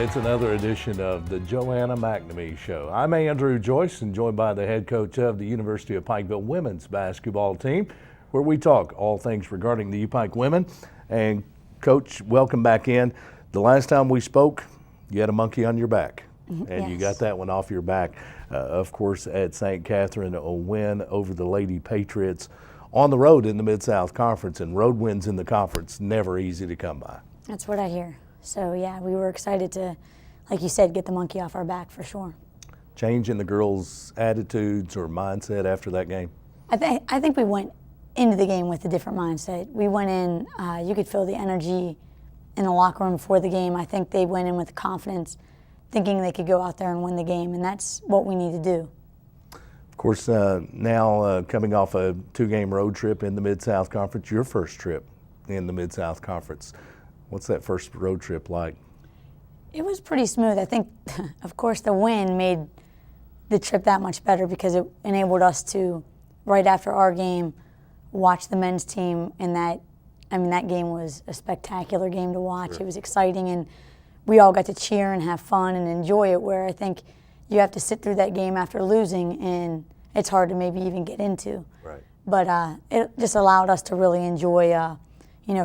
It's another edition of the Joanna McNamee Show. I'm Andrew Joyce and joined by the head coach of the University of Pikeville women's basketball team, where we talk all things regarding the UPike women. And Coach, welcome back in. The last time we spoke, you had a monkey on your back, and Yes. you got that one off your back. Of course, at St. Catherine, a win over the Lady Patriots on the road in the Mid-South Conference, and road wins in the conference, never easy to come by. That's what I hear. So yeah, we were excited to, like you said, get the monkey off our back for sure. Change in the girls' attitudes or mindset after that game? I think we went into the game with a different mindset. We went in, you could feel the energy in the locker room before the game. I think they went in with confidence, thinking they could go out there and win the game, and that's what we need to do. Of course, now coming off a two-game road trip in the Mid-South Conference, your first trip in the Mid-South Conference. What's that first road trip like? It was pretty smooth. I think, of course, the win made the trip that much better because it enabled us to, right after our game, watch the men's team, and that game was a spectacular game to watch. Sure. It was exciting, and we all got to cheer and have fun and enjoy it, where I think you have to sit through that game after losing, and it's hard to maybe even get into. Right. But it just allowed us to really enjoy,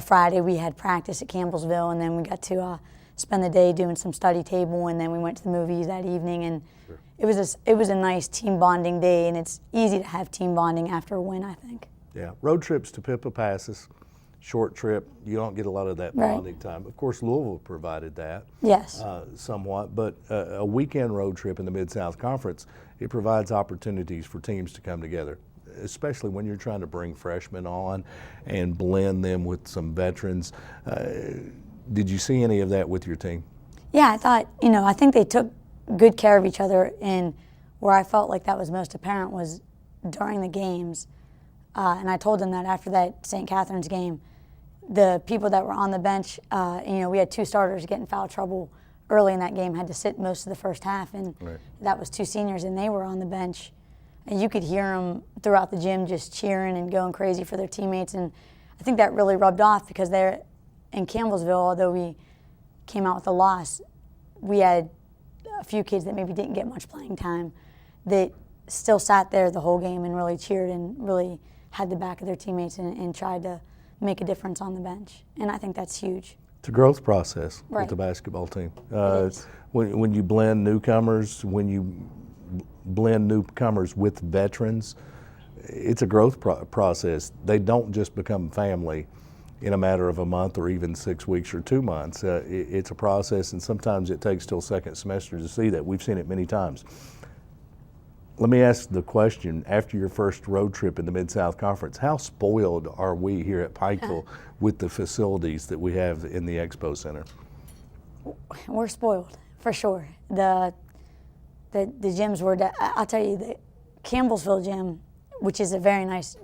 Friday we had practice at Campbellsville, and then we got to spend the day doing some study table, and then we went to the movies that evening, and Sure. it was a nice team bonding day, and it's easy to have team bonding after a win, I think. Yeah, road trips to Pippa Passes, short trip, you don't get a lot of that Right. bonding time. Of course, Louisville provided that Yes. somewhat, but a weekend road trip in the Mid-South Conference, it provides opportunities for teams to come together, especially when you're trying to bring freshmen on and blend them with some veterans. Did you see any of that with your team? Yeah, I thought, I think they took good care of each other, and where I felt like that was most apparent was during the games. And I told them that after that St. Catherine's game, the people that were on the bench, we had two starters get in foul trouble early in that game, had to sit most of the first half, and Right. that was two seniors, and they were on the bench. And you could hear them throughout the gym just cheering and going crazy for their teammates. And I think that really rubbed off because they're in Campbellsville, although we came out with a loss, we had a few kids that maybe didn't get much playing time that still sat there the whole game and really cheered and really had the back of their teammates and tried to make a difference on the bench. And I think that's huge. It's a growth process Right. with the basketball team. is. When you blend newcomers, when you blend newcomers with veterans, it's a growth process. They don't just become family in a matter of a month or even 6 weeks or 2 months. It's a process, and sometimes it takes till second semester to see that. We've seen it many times. Let me ask the question, after your first road trip in the Mid-South Conference, how spoiled are we here at Pikeville with the facilities that we have in the Expo Center? We're spoiled, for sure. The gyms were, I'll tell you, the Campbellsville gym, which is a very nice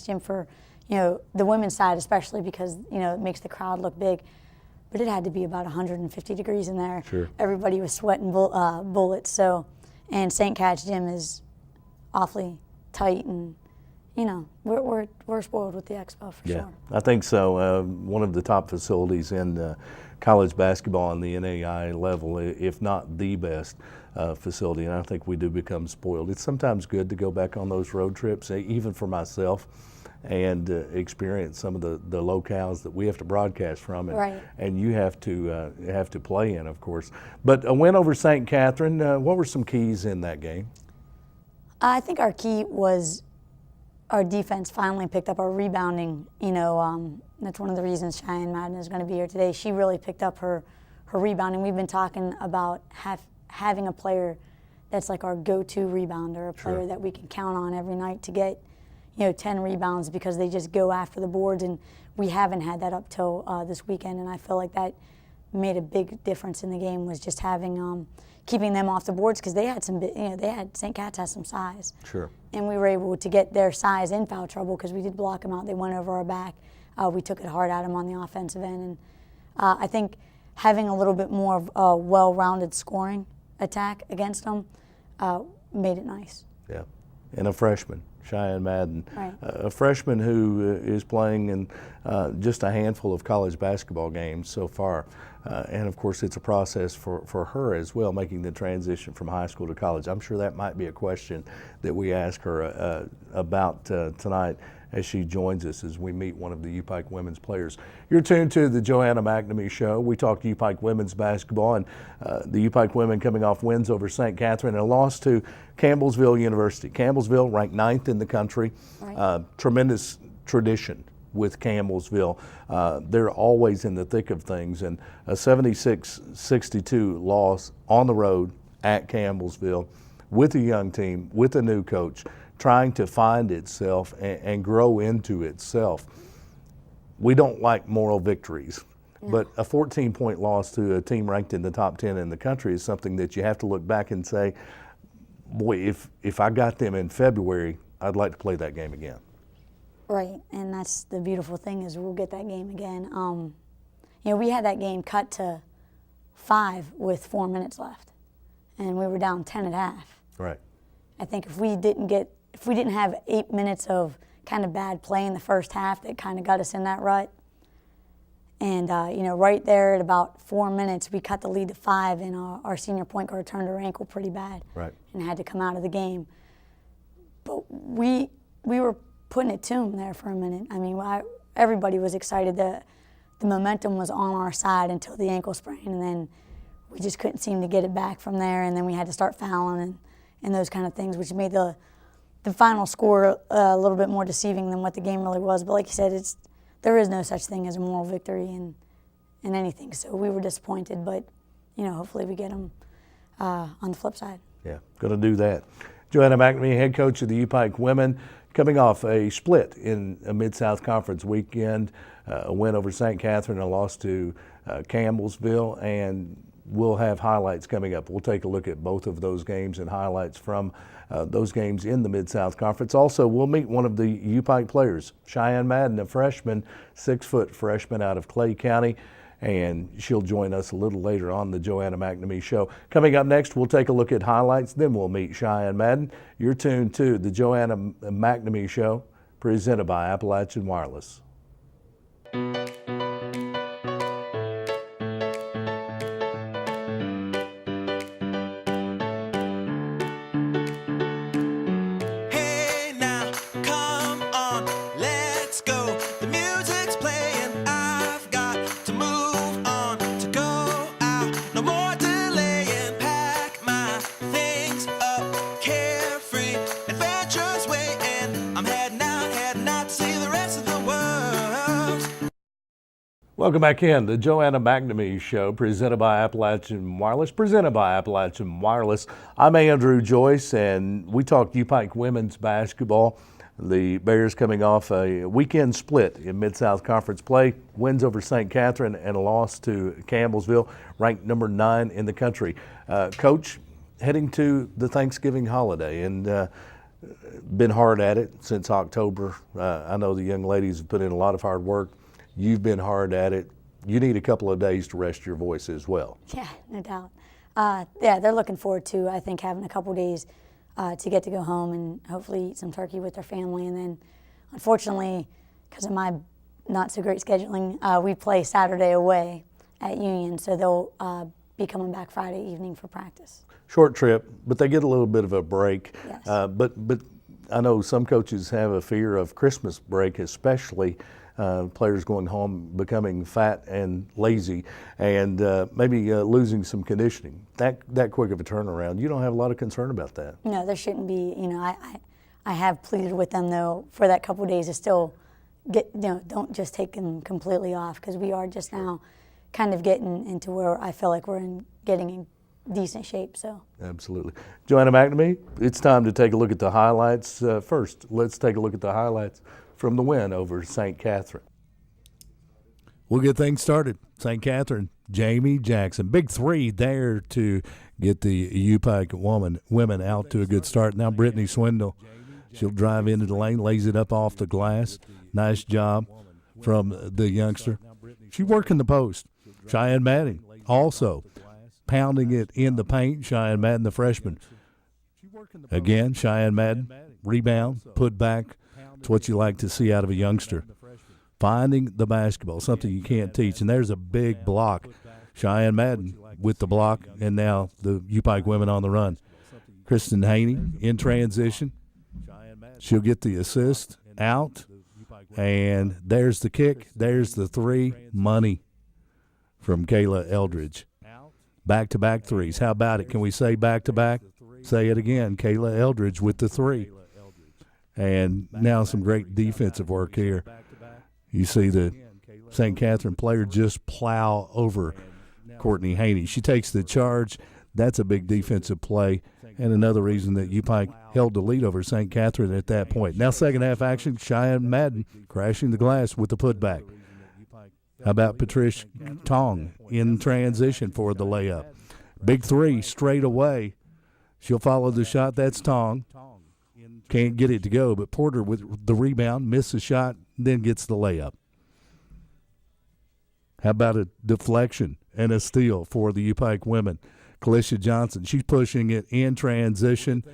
gym for, the women's side, especially because, it makes the crowd look big. But it had to be about 150 degrees in there. Sure. Everybody was sweating bullets. So, and St. Cat's gym is awfully tight, and, we're spoiled with the Expo for Yeah, sure. I think so. One of the top facilities in college basketball on the NAI level, if not the best facility, and I think we do become spoiled. It's sometimes good to go back on those road trips, even for myself, and experience some of the locales that we have to broadcast from, and, Right. and you have to play in, of course. But a win over St. Catherine, what were some keys in that game? I think our key was our defense finally picked up our rebounding. That's one of the reasons Cheyenne Madden is going to be here today. She really picked up her rebounding. We've been talking about having a player that's like our go-to rebounder, a player Sure. that we can count on every night to get 10 rebounds, because they just go after the boards, and we haven't had that up till this weekend, and I feel like that made a big difference in the game, was just having keeping them off the boards, because they had St. Cat's has some size. Sure. And we were able to get their size in foul trouble because we did block them out. They went over our back. We took it hard at them on the offensive end, and I think having a little bit more of a well-rounded scoring attack against them made it nice. Yeah, and a freshman, Cheyenne Madden, Right. a freshman who is playing in just a handful of college basketball games so far. And of course, it's a process for her as well, making the transition from high school to college. I'm sure that might be a question that we ask her about tonight as she joins us as we meet one of the U-Pike women's players. You're tuned to the Joanna McNamee Show. We talk U-Pike women's basketball, and the U-Pike women coming off wins over St. Catherine and a loss to Campbellsville University. Campbellsville ranked 9th in the country. Right. Tremendous tradition with Campbellsville. They're always in the thick of things, and a 76-62 loss on the road at Campbellsville with a young team, with a new coach, trying to find itself and grow into itself. We don't like moral victories, but a 14-point loss to a team ranked in the top 10 in the country is something that you have to look back and say, boy, if I got them in February, I'd like to play that game again. Right, and that's the beautiful thing is we'll get that game again. We had that game cut to 5 with 4 minutes left, and we were down 10 at half. Right. I think if we didn't have 8 minutes of kind of bad play in the first half, that kind of got us in that rut. And right there at about 4 minutes, we cut the lead to 5, and our senior point guard turned her ankle pretty bad, Right. and had to come out of the game. But we were putting it to them there for a minute. I mean, everybody was excited that the momentum was on our side until the ankle sprain, and then we just couldn't seem to get it back from there, and then we had to start fouling and those kind of things, which made the final score a little bit more deceiving than what the game really was. But like you said, there is no such thing as a moral victory in anything. So we were disappointed, but hopefully we get them on the flip side. Yeah, going to do that. Joanna McNamee, head coach of the U-Pike women, coming off a split in a Mid-South Conference weekend, a win over St. Catherine, a loss to Campbellsville, and we'll have highlights coming up. We'll take a look at both of those games and highlights from those games in the Mid-South Conference. Also, we'll meet one of the U-Pike players, Cheyenne Madden, a freshman, 6-foot freshman out of Clay County, and she'll join us a little later on the Joanna McNamee Show. Coming up next, we'll take a look at highlights, then we'll meet Cheyenne Madden. You're tuned to the Joanna McNamee Show, presented by Appalachian Wireless. Welcome back in the Joanna McNamee Show, presented by Appalachian Wireless. I'm Andrew Joyce, and we talk U-Pike women's basketball. The Bears coming off a weekend split in Mid-South Conference play, wins over St. Catherine and a loss to Campbellsville, ranked number 9 in the country. Coach, heading to the Thanksgiving holiday, and been hard at it since October. I know the young ladies have put in a lot of hard work. You've been hard at it. You need a couple of days to rest your voice as well. Yeah, no doubt. They're looking forward to, I think, having a couple of days to get to go home and hopefully eat some turkey with their family. And then, unfortunately, because of my not so great scheduling, we play Saturday away at Union, so they'll be coming back Friday evening for practice. Short trip, but they get a little bit of a break. Yes. But I know some coaches have a fear of Christmas break, especially players going home, becoming fat and lazy, and maybe losing some conditioning. That quick of a turnaround, you don't have a lot of concern about that. No, there shouldn't be. I have pleaded with them though for that couple of days to still don't just take them completely off, because we are just now kind of getting into where I feel like we're getting in decent shape. So absolutely. Joanna McNamee, it's time to take a look at the highlights. First, let's take a look at the highlights from the win over St. Catherine. We'll get things started. St. Catherine, Jamie Jackson, big three there to get the U-Pike women out to a good start. Now Brittany Swindle, she'll drive into the lane, lays it up off the glass. Nice job from the youngster. She's working the post. Cheyenne Madden also pounding it in the paint. Cheyenne Madden, the freshman. Again, Cheyenne Madden rebound, put back. It's what you like to see out of a youngster. Finding the basketball, something you can't teach. And there's a big block. Cheyenne Madden with the block, and now the U-Pike women on the run. Kristen Haney in transition. She'll get the assist out, and there's the kick. There's the three. Money from Kayla Eldridge. Back-to-back threes. How about it? Can we say back-to-back? Say it again. Kayla Eldridge with the three. And now some great defensive work here. You see the St. Catherine player just plow over Courtney Haney. She takes the charge. That's a big defensive play, and another reason that U-Pike held the lead over St. Catherine at that point. Now second half action, Cheyenne Madden crashing the glass with the putback. How about Patricia Tong in transition for the layup? Big three straight away. She'll follow the shot. That's Tong. Can't get it to go, but Porter with the rebound, misses a shot, then gets the layup. How about a deflection and a steal for the U-Pike women? Kalisha Johnson, she's pushing it in transition,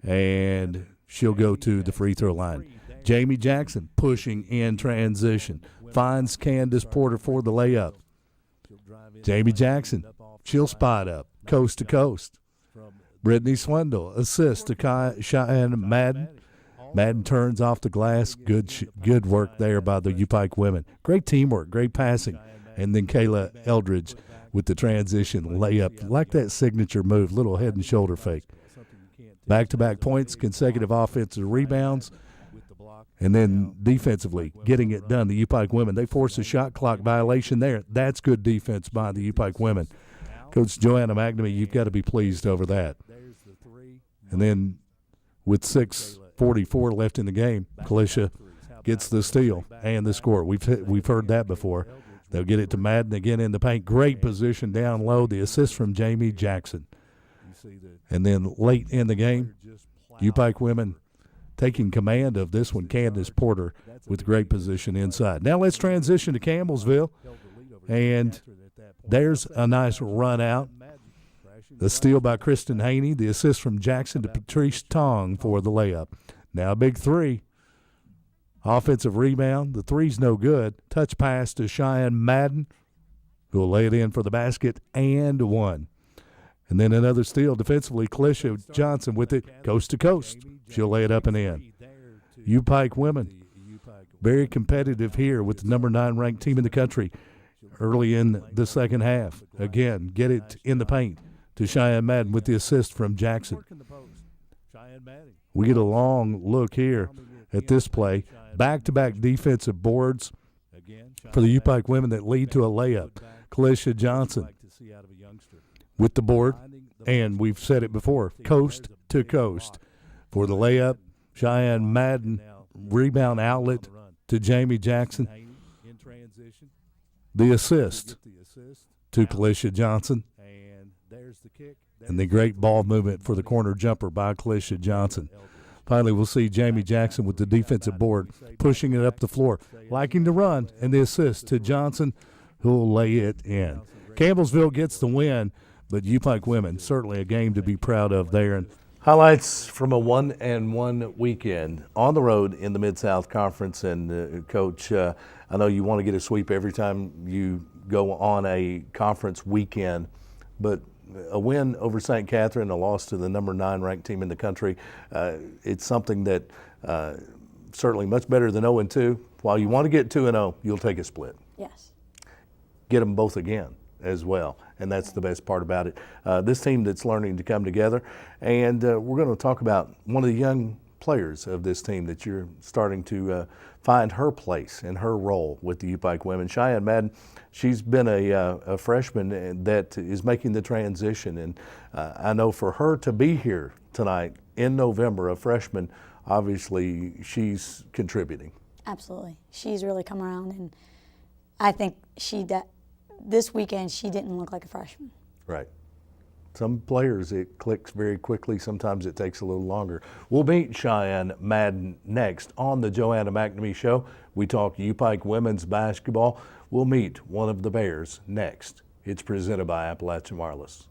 and she'll go to the free throw line. Jamie Jackson pushing in transition, finds Candace Porter for the layup. Jamie Jackson, she'll spot up, coast to coast. Brittany Swindle assists to Cheyenne Madden. Madden turns off the glass. Good work there by the U-Pike women. Great teamwork, great passing. And then Kayla Eldridge with the transition layup. Like that signature move, little head and shoulder fake. Back-to-back points, consecutive offensive rebounds. And then defensively, getting it done. The U-Pike women, they force a shot clock violation there. That's good defense by the U-Pike women. Coach Joanna McNamee, you've got to be pleased over that. And then with 6:44 left in the game, Kalisha gets the steal and the score. We've heard that before. They'll get it to Madden again in the paint. Great position down low. The assist from Jamie Jackson. And then late in the game, U-Pike women taking command of this one, Candace Porter with great position inside. Now let's transition to Campbellsville. And there's a nice run out. The steal by Kristen Haney, the assist from Jackson to Patrice Tong for the layup. Now a big three. Offensive rebound. The three's no good. Touch pass to Cheyenne Madden, who will lay it in for the basket and one. And then another steal defensively. Kalisha Johnson with it coast to coast. She'll lay it up and in. U-Pike women, very competitive here with the number 9 ranked team in the country early in the second half. Again, get it in the paint to Cheyenne Madden with the assist from Jackson. We get a long look here at this play. Back-to-back defensive boards for the U-Pike women that lead to a layup. Kalisha Johnson with the board, and we've said it before, coast to coast for the layup. Cheyenne Madden, rebound outlet to Jamie Jackson. The assist to Kalisha Johnson. And the great ball movement for the corner jumper by Kalisha Johnson. Finally, we'll see Jamie Jackson with the defensive board, pushing it up the floor, liking to run, and the assist to Johnson, who will lay it in. Campbellsville gets the win, but U-Pike women, certainly a game to be proud of there. And highlights from a 1-1 weekend on the road in the Mid-South Conference. And Coach, I know you want to get a sweep every time you go on a conference weekend, but a win over St. Catherine, a loss to the number 9 ranked team in the country, it's something that certainly much better than 0-2. While you want to get 2-0, you'll take a split. Yes. Get them both again as well, and that's the best part about it. This team that's learning to come together, and we're going to talk about one of the young players of this team that you're starting to find her place and her role with the U-Pike women. Cheyenne Madden, she's been a freshman that is making the transition, and I know for her to be here tonight in November, a freshman, obviously she's contributing. Absolutely. She's really come around, and I think this weekend she didn't look like a freshman. Right. Some players, it clicks very quickly. Sometimes it takes a little longer. We'll meet Cheyenne Madden next on the Joanna McNamee Show. We talk U-Pike women's basketball. We'll meet one of the Bears next. It's presented by Appalachian Wireless.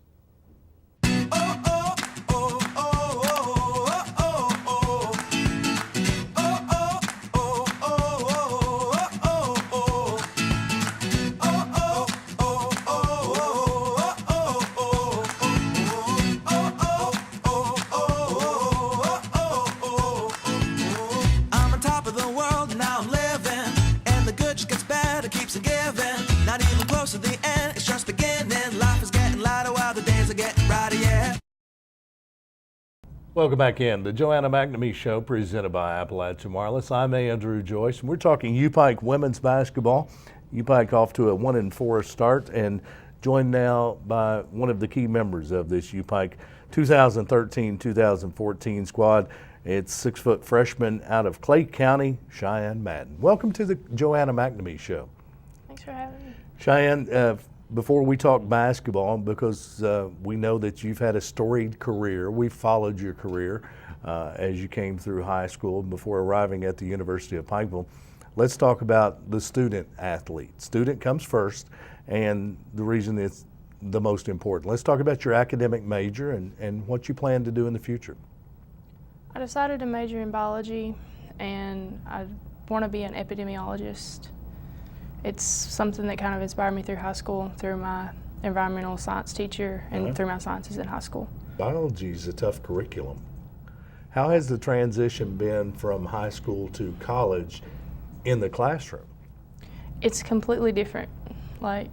Welcome back in. The Joanna McNamee Show presented by Appalachian Wireless. I'm Andrew Joyce, and we're talking U-Pike women's basketball. U-Pike off to a 1-4 start and joined now by one of the key members of this U-Pike 2013-2014 squad. It's 6-foot freshman out of Clay County, Cheyenne Madden. Welcome to the Joanna McNamee Show. Thanks for having me. Cheyenne, before we talk basketball, because we know that you've had a storied career, we followed your career as you came through high school before arriving at the University of Pikeville. Let's talk about the student athlete. Student comes first, and the reason it's the most important. Let's talk about your academic major and what you plan to do in the future. I decided to major in biology, and I want to be an epidemiologist. It's something that kind of inspired me through high school, through my environmental science teacher, and through my sciences in high school. Biology is a tough curriculum. How has the transition been from high school to college in the classroom? It's completely different. Like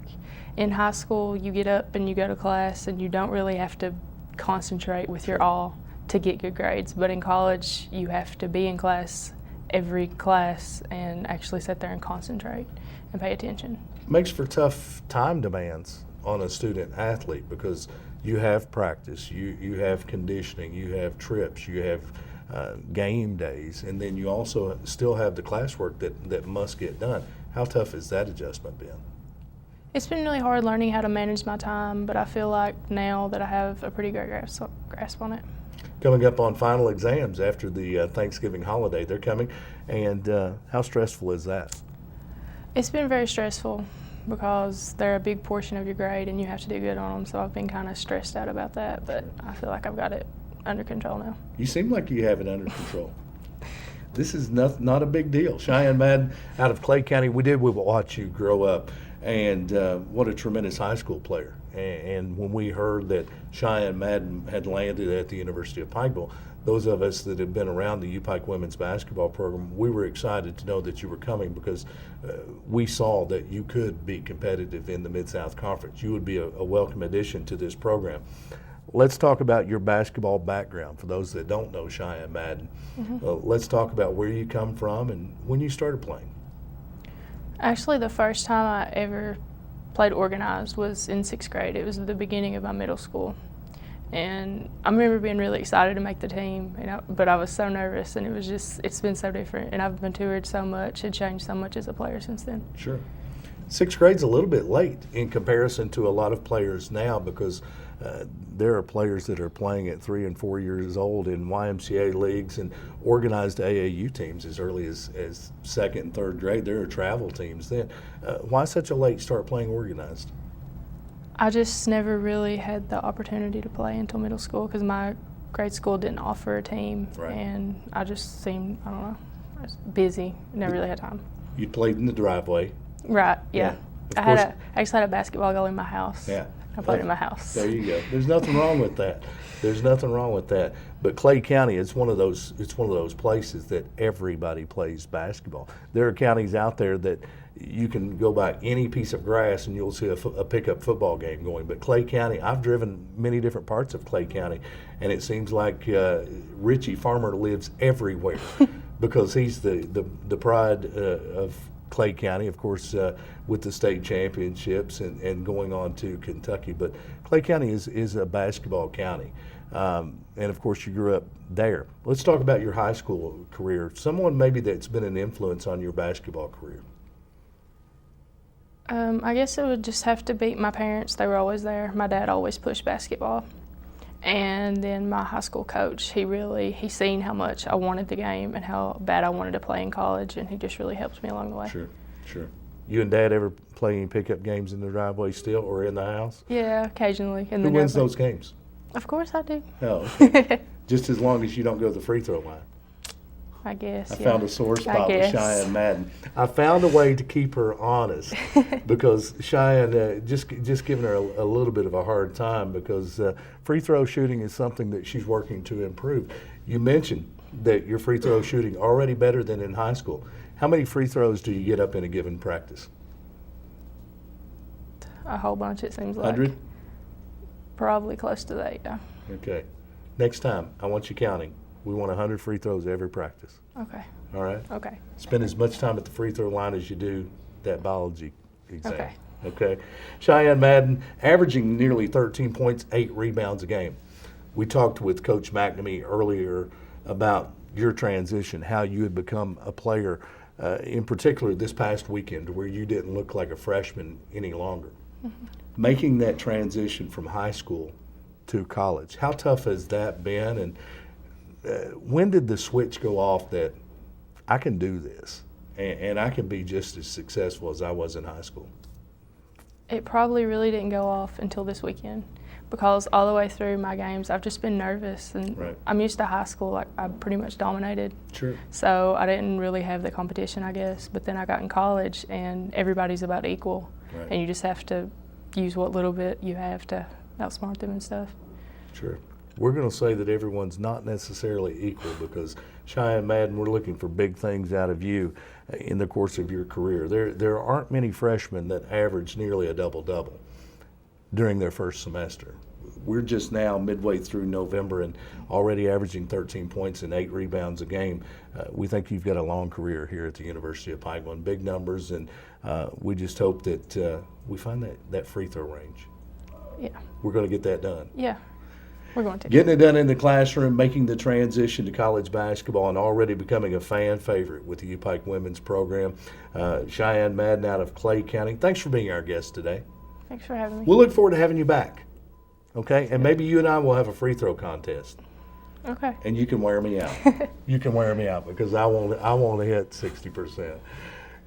in high school, you get up and you go to class, and you don't really have to concentrate with your all to get good grades. But in college, you have to be in class every class and actually sit there and concentrate and pay attention. Makes for tough time demands on a student athlete because you have practice, you have conditioning, you have trips, you have game days, and then you also still have the classwork that must get done. How tough has that adjustment been? It's been really hard learning how to manage my time, but I feel like now that I have a pretty great grasp on it. Coming up on final exams after the Thanksgiving holiday, they're coming, and how stressful is that? It's been very stressful because they're a big portion of your grade and you have to do good on them, so I've been kind of stressed out about that, but I feel like I've got it under control now. You seem like you have it under control. This is not a big deal. Cheyenne Madden out of Clay County, we watch you grow up, and what a tremendous high school player. And when we heard that Cheyenne Madden had landed at the University of Pikeville, those of us that have been around the U-Pike women's basketball program, we were excited to know that you were coming because we saw that you could be competitive in the Mid-South Conference. You would be a welcome addition to this program. Let's talk about your basketball background for those that don't know Cheyenne Madden. Let's talk about where you come from and when you started playing. Actually, the first time I ever played organized was in 6th grade. It was the beginning of my middle school. And I remember being really excited to make the team, but I was so nervous, and it's been so different. And I've matured so much and changed so much as a player since then. Sure. 6th grade's a little bit late in comparison to a lot of players now because there are players that are playing at 3 and 4 years old in YMCA leagues and organized AAU teams as early as 2nd and 3rd grade. There are travel teams then. Why such a late start playing organized? I just never really had the opportunity to play until middle school because my grade school didn't offer a team, and I just seemed, I don't know, I was busy, never really had time. You played in the driveway. Right, yeah. I actually had a basketball goal in my house. Yeah. I played in my house. There you go. There's nothing wrong with that. There's nothing wrong with that. But Clay County is one of those places that everybody plays basketball. There are counties out there that you can go by any piece of grass and you'll see a pickup football game going. But Clay County, I've driven many different parts of Clay County, and it seems like Richie Farmer lives everywhere because he's the pride of Clay County, of course, with the state championships and going on to Kentucky. But Clay County is a basketball county. And of course, you grew up there. Let's talk about your high school career. Someone maybe that's been an influence on your basketball career. I guess it would just have to be my parents. They were always there. My dad always pushed basketball. And then my high school coach, he seen how much I wanted the game and how bad I wanted to play in college, and he just really helped me along the way. Sure. You and Dad ever play any pickup games in the driveway still or in the house? Yeah, occasionally. Who wins those games? Of course I do. Oh, okay. Just as long as you don't go to the free throw line. I guess. I found a sore spot with Cheyenne Madden. I found a way to keep her honest because Cheyenne, just giving her a little bit of a hard time because free throw shooting is something that she's working to improve. You mentioned that your free throw shooting already better than in high school. How many free throws do you get up in a given practice? A whole bunch, it seems like. 100? Probably close to that, yeah. Okay. Next time, I want you counting. We want 100 free throws every practice. Okay. All right? Okay. Spend as much time at the free throw line as you do that biology exam. Okay. Okay. Cheyenne Madden, averaging nearly 13 points, 8 rebounds a game. We talked with Coach McNamee earlier about your transition, how you had become a player, in particular this past weekend, where you didn't look like a freshman any longer. Mm-hmm. Making that transition from high school to college, how tough has that been? And when did the switch go off that I can do this and I can be just as successful as I was in high school? It probably really didn't go off until this weekend, because all the way through my games I've just been nervous, and Right. I'm used to high school, like I pretty much dominated. Sure. So I didn't really have the competition, I guess. But then I got in college and everybody's about equal. Right. And you just have to use what little bit you have to outsmart them and stuff. Sure. We're going to say that everyone's not necessarily equal, because Cheyenne Madden, we're looking for big things out of you in the course of your career. There aren't many freshmen that average nearly a double-double during their first semester. We're just now midway through November and already averaging 13 points and 8 rebounds a game. We think you've got a long career here at the University of Pikeland, big numbers, and we just hope that we find that free throw range. Yeah. We're going to get that done. Yeah. We're going to. Getting it done in the classroom, making the transition to college basketball, and already becoming a fan favorite with the U-Pike women's program. Cheyenne Madden out of Clay County. Thanks for being our guest today. Thanks for having me. We'll look forward to having you back. Okay? And maybe you and I will have a free throw contest. Okay. And you can wear me out. You can wear me out, because I want to hit 60%.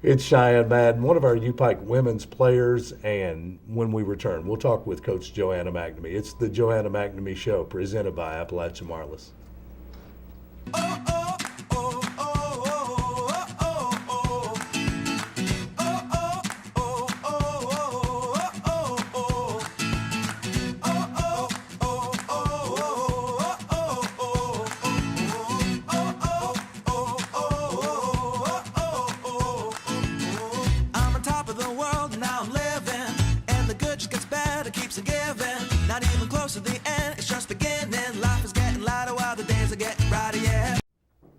It's Cheyenne Madden, one of our U-Pike women's players, and when we return, we'll talk with Coach Joanna McNamee. It's the Joanna McNamee Show, presented by Appalachian Wireless.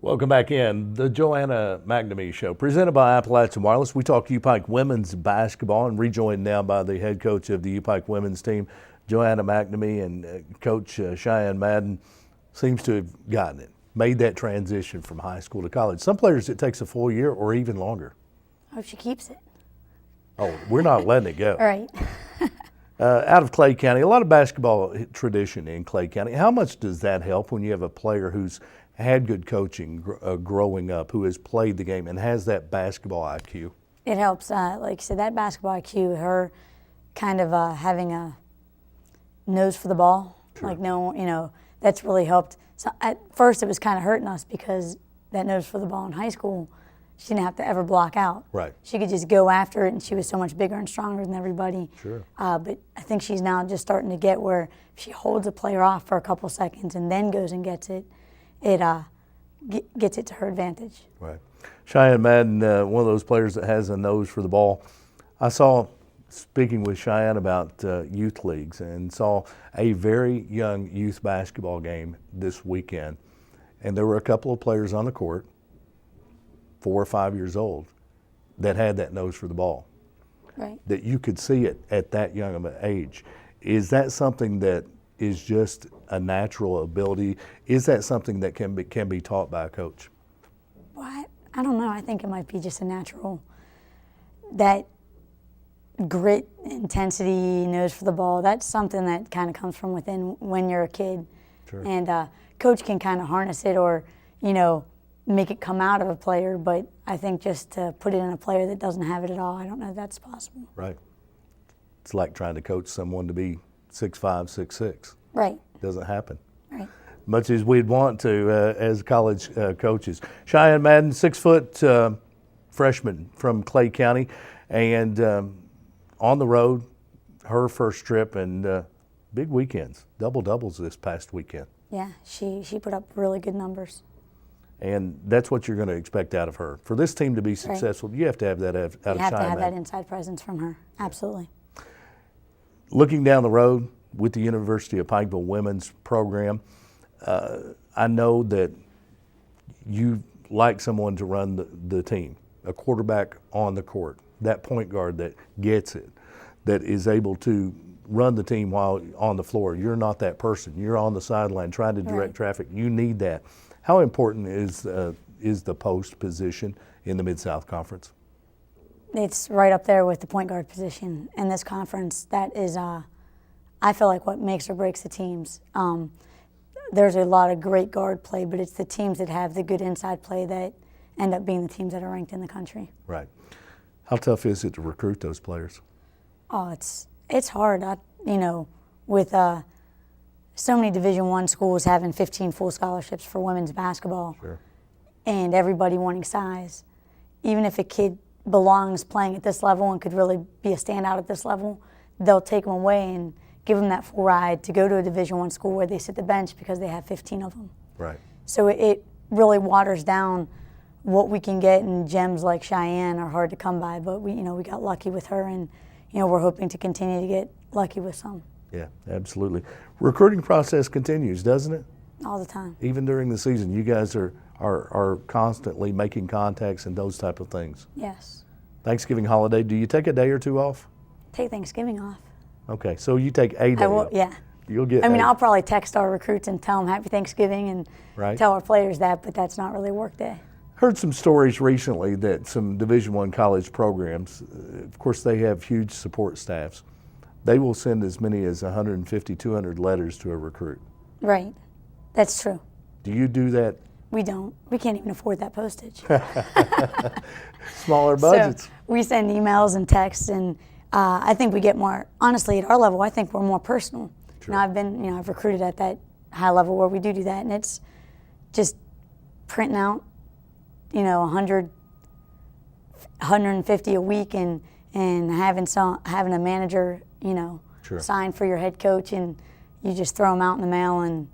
Welcome back in. The Joanna McNamee Show, presented by Appalachian Wireless. We talk U-Pike women's basketball, and rejoined now by the head coach of the U-Pike women's team, Joanna McNamee, and Coach Cheyenne Madden seems to have gotten it, made that transition from high school to college. Some players, it takes a full year or even longer. I hope she keeps it. Oh, we're not letting it go. All right. Out of Clay County, a lot of basketball tradition in Clay County. How much does that help when you have a player who's had good coaching growing up, who has played the game and has that basketball IQ? It helps. Like I said, that basketball IQ, her kind of having a nose for the ball, Sure. like that's really helped. So at first it was kind of hurting us, because that nose for the ball in high school, she didn't have to ever block out. Right. She could just go after it, and she was so much bigger and stronger than everybody. Sure. But I think she's now just starting to get where if she holds a player off for a couple seconds and then goes and gets it, it gets it to her advantage. Right. Cheyenne Madden, one of those players that has a nose for the ball. I saw, speaking with Cheyenne about youth leagues, and saw a very young youth basketball game this weekend. And there were a couple of players on the court, 4 or 5 years old, that had that nose for the ball. Right. That you could see it at that young of an age. Is that something that is just a natural ability? Is that something that can be taught by a coach? Well, I don't know. I think it might be just a natural, that grit, intensity, nose for the ball. That's something that kind of comes from within when you're a kid. Sure. And coach can kind of harness it, or make it come out of a player. But I think just to put it in a player that doesn't have it at all, I don't know if that's possible. Right. It's like trying to coach someone to be 6'5", 6'6". Right. Doesn't happen. Right. Much as we'd want to as college coaches. Cheyenne Madden, 6-foot freshman from Clay County, and on the road, her first trip, and big weekends, double-doubles this past weekend. Yeah, she put up really good numbers. And that's what you're going to expect out of her. For this team to be successful, you have to have that out of Cheyenne Madden. You have to have that inside presence from her, absolutely. Looking down the road with the University of Pikeville women's program, I know that you like someone to run the team, a quarterback on the court, that point guard that gets it, that is able to run the team while on the floor. You're not that person. You're on the sideline trying to direct traffic. You need that. How important is the post position in the Mid-South Conference? It's right up there with the point guard position in this conference. That is, I feel like, what makes or breaks the teams. There's a lot of great guard play, but it's the teams that have the good inside play that end up being the teams that are ranked in the country. Right. How tough is it to recruit those players? Oh, it's hard. With so many Division I schools having 15 full scholarships for women's basketball, Sure. and everybody wanting size. Even if a kid belongs playing at this level and could really be a standout at this level, they'll take them away and give them that full ride to go to a Division I school where they sit the bench because they have 15 of them. Right. So it really waters down what we can get, and gems like Cheyenne are hard to come by, but we got lucky with her, and we're hoping to continue to get lucky with some. Yeah, absolutely. Recruiting process continues, doesn't it? All the time. Even during the season, you guys are constantly making contacts and those type of things. Yes. Thanksgiving holiday, do you take a day or two off? Take Thanksgiving off. Okay, so you take a day I will, off. yeah. You'll get I'll probably text our recruits and tell them Happy Thanksgiving and Right. tell our players that, but that's not really a work day. Heard some stories recently that some Division I college programs, of course they have huge support staffs, they will send as many as 150, 200 letters to a recruit. Right. That's true. Do you do that? We don't. We can't even afford that postage. Smaller budgets. So we send emails and texts, and I think we get more, honestly, at our level, I think we're more personal. Sure. Now, I've recruited at that high level where we do that, and it's just printing out, 100, 150 a week, and having a manager, Sure. sign for your head coach, and you just throw them out in the mail, and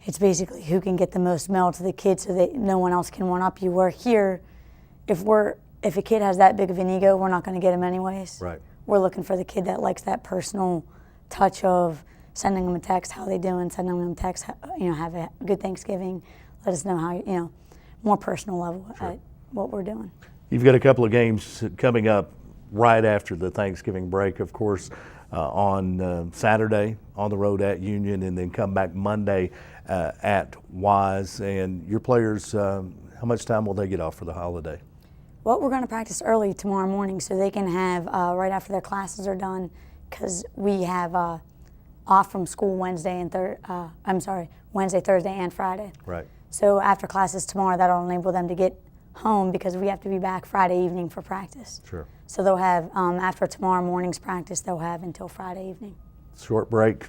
it's basically who can get the most mail to the kid so that no one else can one-up you. Where here, if a kid has that big of an ego, we're not going to get him anyways. Right. We're looking for the kid that likes that personal touch of sending them a text, how they doing, sending them a text, have a good Thanksgiving, let us know how, more personal level at what we're doing. You've got a couple of games coming up right after the Thanksgiving break, of course, on Saturday on the road at Union, and then come back Monday at Wise. And your players, how much time will they get off for the holiday? Well, we're going to practice early tomorrow morning so they can have, right after their classes are done, because we have off from school Wednesday, Thursday, and Friday. Right. So after classes tomorrow, that'll enable them to get home because we have to be back Friday evening for practice. Sure. So they'll have, after tomorrow morning's practice, they'll have until Friday evening. Short break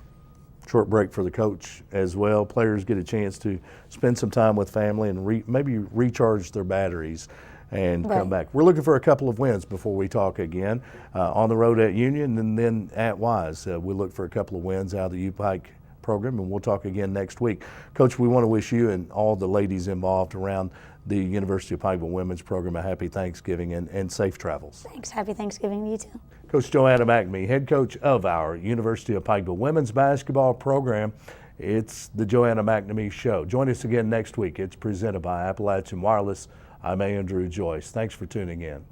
for the coach as well. Players get a chance to spend some time with family and maybe recharge their batteries and come back. We're looking for a couple of wins before we talk again. On the road at Union and then at Wise, we look for a couple of wins out of the U-Pike program, and we'll talk again next week. Coach, we want to wish you and all the ladies involved around the University of Pikeville Women's Program a happy Thanksgiving and safe travels. Thanks. Happy Thanksgiving to you too. Coach Joanna McNamee, head coach of our University of Pikeville Women's Basketball Program. It's the Joanna McNamee Show. Join us again next week. It's presented by Appalachian Wireless. I'm Andrew Joyce. Thanks for tuning in.